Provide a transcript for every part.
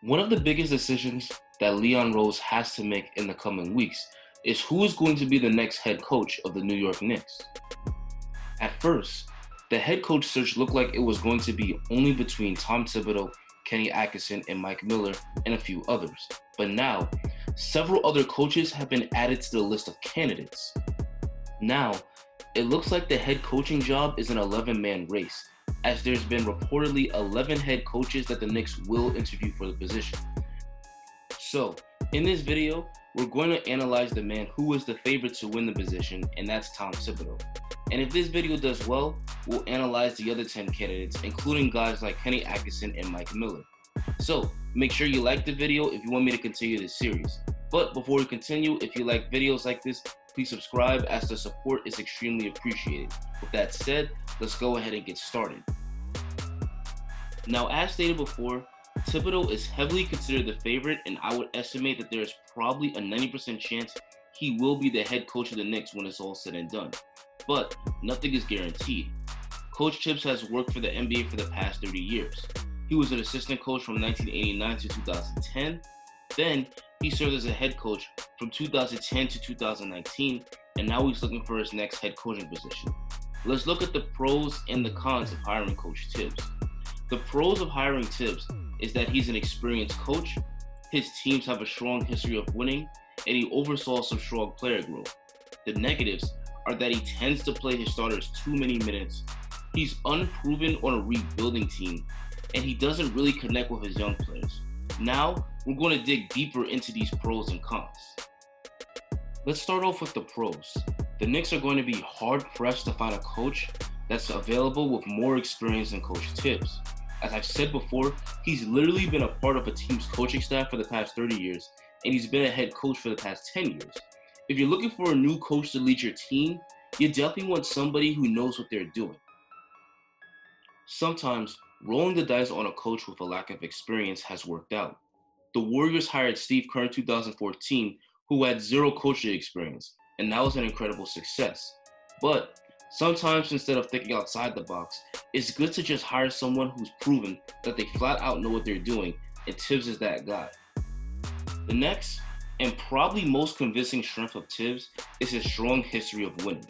One of the biggest decisions that Leon Rose has to make in the coming weeks is who is going to be the next head coach of the New York Knicks. At first, the head coach search looked like it was going to be only between Tom Thibodeau, Kenny Atkinson, and Mike Miller, and a few others. But now, several other coaches have been added to the list of candidates. Now, it looks like the head coaching job is an 11-man race, as there's been reportedly 11 head coaches that the Knicks will interview for the position. So, in this video, we're going to analyze the man who is the favorite to win the position, and that's Tom Thibodeau. And if this video does well, we'll analyze the other 10 candidates, including guys like Kenny Atkinson and Mike Miller. So, make sure you like the video if you want me to continue this series. But before we continue, if you like videos like this, please subscribe, as the support is extremely appreciated. With that said, let's go ahead and get started. Now, as stated before, Thibodeau is heavily considered the favorite, and I would estimate that there is probably a 90% chance he will be the head coach of the Knicks when it's all said and done. But nothing is guaranteed. Coach Tibbs has worked for the NBA for the past 30 years. He was an assistant coach from 1989 to 2010. Then he served as a head coach from 2010 to 2019, and now he's looking for his next head coaching position. Let's look at the pros and the cons of hiring Coach Tibbs. The pros of hiring Tibbs is that he's an experienced coach, his teams have a strong history of winning, and he oversaw some strong player growth. The negatives are that he tends to play his starters too many minutes, he's unproven on a rebuilding team, and he doesn't really connect with his young players. Now, we're going to dig deeper into these pros and cons. Let's start off with the pros. The Knicks are going to be hard-pressed to find a coach that's available with more experience than Coach Tibbs. As I've said before, he's literally been a part of a team's coaching staff for the past 30 years, and he's been a head coach for the past 10 years. If you're looking for a new coach to lead your team, you definitely want somebody who knows what they're doing. Sometimes, rolling the dice on a coach with a lack of experience has worked out. The Warriors hired Steve Kerr in 2014, who had zero coaching experience, and that was an incredible success. But sometimes, instead of thinking outside the box, it's good to just hire someone who's proven that they flat out know what they're doing, and Tibbs is that guy. The next, and probably most convincing strength of Tibbs, is his strong history of winning.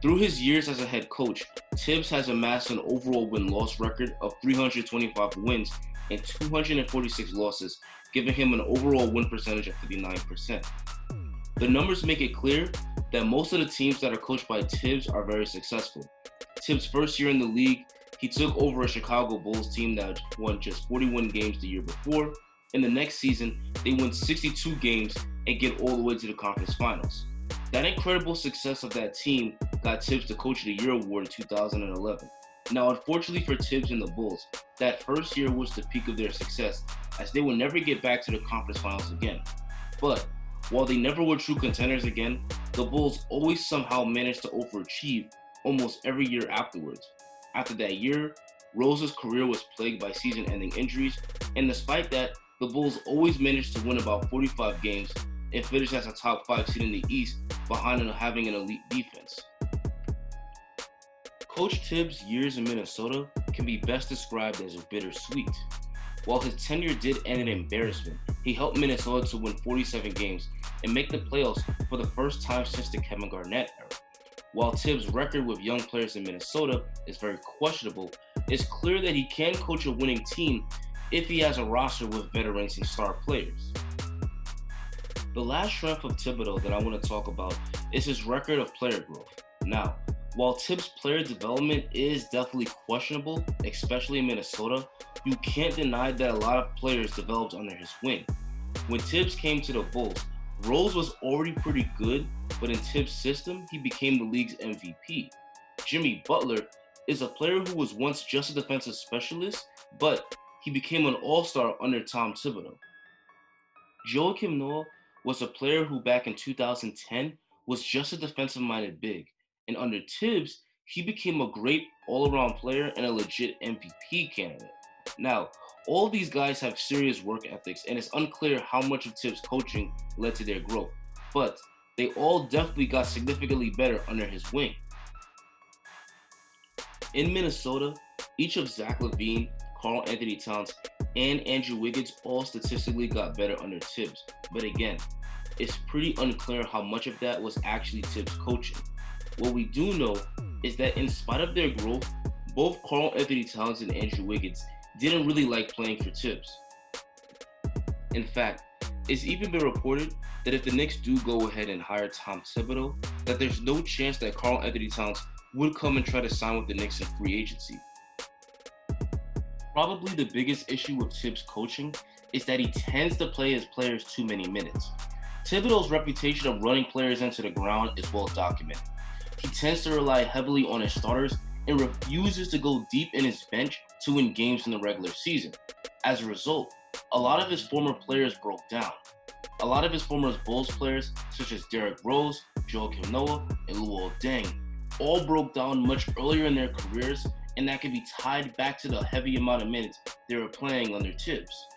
Through his years as a head coach, Tibbs has amassed an overall win-loss record of 325 wins and 246 losses, giving him an overall win percentage of 59%. The numbers make it clear that most of the teams that are coached by Tibbs are very successful. Tibbs' first year in the league, he took over a Chicago Bulls team that won just 41 games the year before. In the next season, they won 62 games and get all the way to the conference finals. That incredible success of that team got Tibbs the Coach of the Year award in 2011. Now, unfortunately for Tibbs and the Bulls, that first year was the peak of their success, as they would never get back to the conference finals again. But while they never were true contenders again, the Bulls always somehow managed to overachieve almost every year afterwards. After that year, Rose's career was plagued by season-ending injuries, and despite that, the Bulls always managed to win about 45 games and finish as a top 5 seed in the East, behind having an elite defense. Coach Tibbs' years in Minnesota can be best described as bittersweet. While his tenure did end in embarrassment, he helped Minnesota to win 47 games and make the playoffs for the first time since the Kevin Garnett era. While Tibbs' record with young players in Minnesota is very questionable, it's clear that he can coach a winning team if he has a roster with veterans and star players. The last strength of Thibodeau that I want to talk about is his record of player growth. Now, while Tibbs' player development is definitely questionable, especially in Minnesota, you can't deny that a lot of players developed under his wing. When Tibbs came to the Bulls, Rose was already pretty good, but in Tibbs' system, he became the league's MVP. Jimmy Butler is a player who was once just a defensive specialist, but he became an all-star under Tom Thibodeau. Joakim Noah was a player who back in 2010 was just a defensive-minded big, and under Tibbs, he became a great all-around player and a legit MVP candidate. Now, all these guys have serious work ethics, and it's unclear how much of Tibbs' coaching led to their growth, but they all definitely got significantly better under his wing. In Minnesota, each of Zach LaVine, Karl Anthony Towns, and Andrew Wiggins all statistically got better under Tibbs. But again, it's pretty unclear how much of that was actually Tibbs' coaching. What we do know is that in spite of their growth, both Karl-Anthony Towns and Andrew Wiggins didn't really like playing for Tibbs. In fact, it's even been reported that if the Knicks do go ahead and hire Tom Thibodeau, that there's no chance that Karl-Anthony Towns would come and try to sign with the Knicks in free agency. Probably the biggest issue with Tibbs' coaching is that he tends to play his players too many minutes. Thibodeau's reputation of running players into the ground is well documented. He tends to rely heavily on his starters and refuses to go deep in his bench to win games in the regular season. As a result, a lot of his former players broke down. A lot of his former Bulls players, such as Derrick Rose, Joakim Noah, and Luol Deng, all broke down much earlier in their careers, and that can be tied back to the heavy amount of minutes they were playing under Tibbs.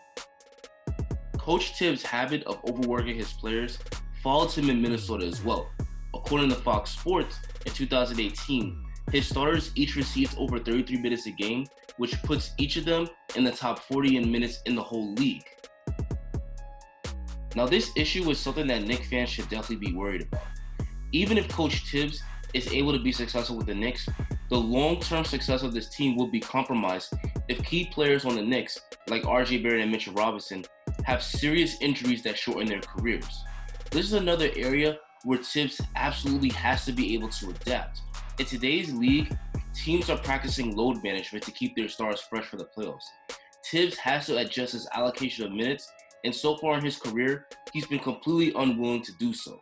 Coach Tibbs' habit of overworking his players followed him in Minnesota as well. According to Fox Sports, in 2018, his starters each received over 33 minutes a game, which puts each of them in the top 40 in minutes in the whole league. Now, this issue is something that Knicks fans should definitely be worried about. Even if Coach Tibbs is able to be successful with the Knicks, the long-term success of this team will be compromised if key players on the Knicks, like R.J. Barrett and Mitchell Robinson, have serious injuries that shorten their careers. This is another area where Tibbs absolutely has to be able to adapt. In today's league, teams are practicing load management to keep their stars fresh for the playoffs. Tibbs has to adjust his allocation of minutes, and so far in his career, he's been completely unwilling to do so.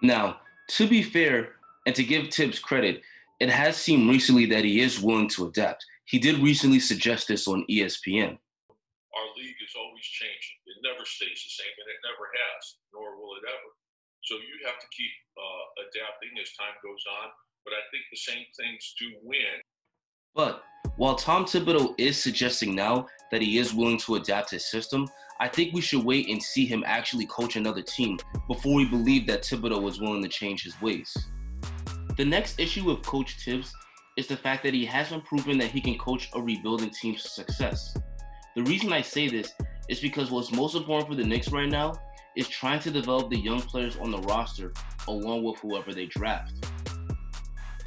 Now, to be fair, and to give Tibbs credit, it has seemed recently that he is willing to adapt. He did recently suggest this on ESPN. Our league is always changing. It never stays the same, and it never has, nor will it ever. So you have to keep adapting as time goes on, but I think the same things do win. But while Tom Thibodeau is suggesting now that he is willing to adapt his system, I think we should wait and see him actually coach another team before we believe that Thibodeau was willing to change his ways. The next issue with Coach Tibbs is the fact that he hasn't proven that he can coach a rebuilding team to success. The reason I say this is because what's most important for the Knicks right now is trying to develop the young players on the roster along with whoever they draft.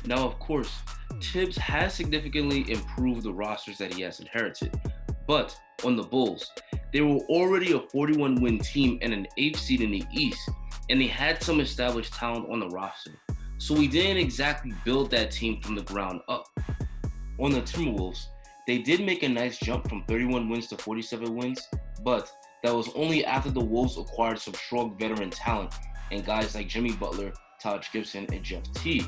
Now, of course, Tibbs has significantly improved the rosters that he has inherited, but on the Bulls, they were already a 41-win team and an 8th seed in the East, and they had some established talent on the roster. So we didn't exactly build that team from the ground up. On the Timberwolves, they did make a nice jump from 31 wins to 47 wins, but that was only after the Wolves acquired some strong veteran talent and guys like Jimmy Butler, Taj Gibson, and Jeff Teague.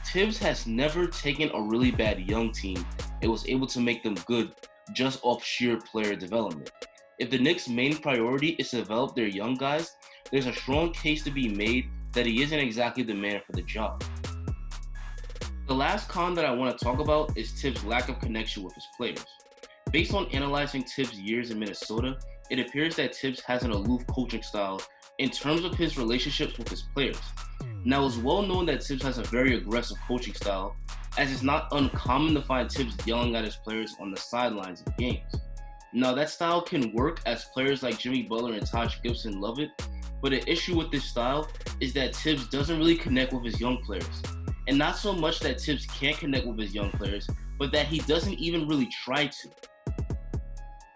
Tibbs has never taken a really bad young team and was able to make them good just off sheer player development. If the Knicks' main priority is to develop their young guys, there's a strong case to be made that he isn't exactly the man for the job. The last con that I want to talk about is Tibbs' lack of connection with his players. Based on analyzing Tibbs' years in Minnesota, it appears that Tibbs has an aloof coaching style in terms of his relationships with his players. Now, it's well known that Tibbs has a very aggressive coaching style, as it's not uncommon to find Tibbs yelling at his players on the sidelines of games. Now, that style can work as players like Jimmy Butler and Taj Gibson love it, but the issue with this style is that Tibbs doesn't really connect with his young players. And not so much that Tibbs can't connect with his young players, but that he doesn't even really try to.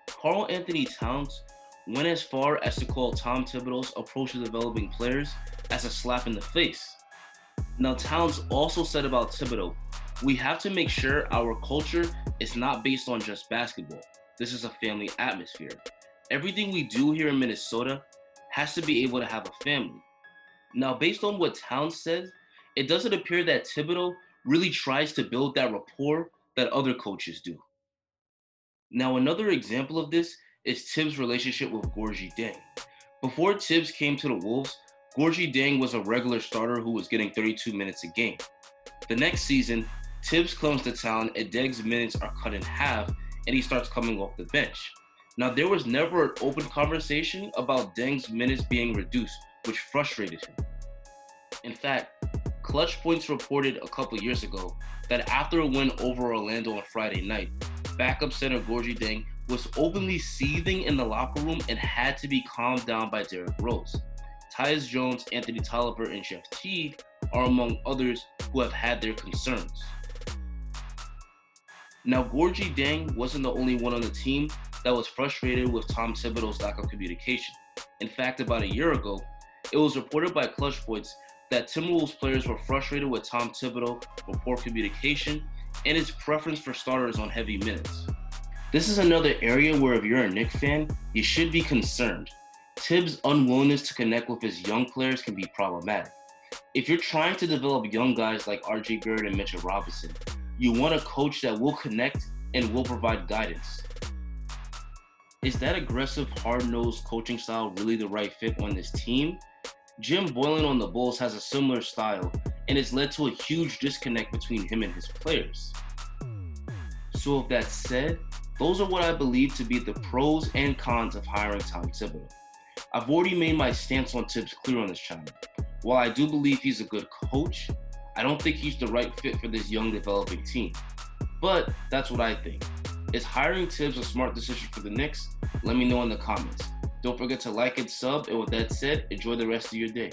Karl-Anthony Towns went as far as to call Tom Thibodeau's approach to developing players as a slap in the face. Now, Towns also said about Thibodeau, "We have to make sure our culture is not based on just basketball. This is a family atmosphere. Everything we do here in Minnesota has to be able to have a family." Now, based on what Towns said, it doesn't appear that Thibodeau really tries to build that rapport that other coaches do. Now, another example of this is Tibbs' relationship with Gorgui Dieng. Before Tibbs came to the Wolves, Gorgui Dieng was a regular starter who was getting 32 minutes a game. The next season, Tibbs comes to town and Dieng's minutes are cut in half and he starts coming off the bench. Now, there was never an open conversation about Dieng's minutes being reduced, which frustrated him. In fact, Clutch Points reported a couple years ago that after a win over Orlando on Friday night, backup center Gorgie Deng was openly seething in the locker room and had to be calmed down by Derrick Rose. Tyus Jones, Anthony Tolliver, and Jeff Teague are among others who have had their concerns. Now, Gorgie Deng wasn't the only one on the team that was frustrated with Tom Thibodeau's lack of communication. In fact, about a year ago, it was reported by Clutch Points that Timberwolves players were frustrated with Tom Thibodeau for poor communication and his preference for starters on heavy minutes. This is another area where if you're a Knicks fan, you should be concerned. Tibbs' unwillingness to connect with his young players can be problematic. If you're trying to develop young guys like RJ Barrett and Mitchell Robinson, you want a coach that will connect and will provide guidance. Is that aggressive, hard-nosed coaching style really the right fit on this team? Jim Boylan on the Bulls has a similar style, and it's led to a huge disconnect between him and his players. So with that said, those are what I believe to be the pros and cons of hiring Tom Thibodeau. I've already made my stance on Tibbs clear on this channel. While I do believe he's a good coach, I don't think he's the right fit for this young developing team. But that's what I think. Is hiring Tibbs a smart decision for the Knicks? Let me know in the comments. Don't forget to like and sub, and with that said, enjoy the rest of your day.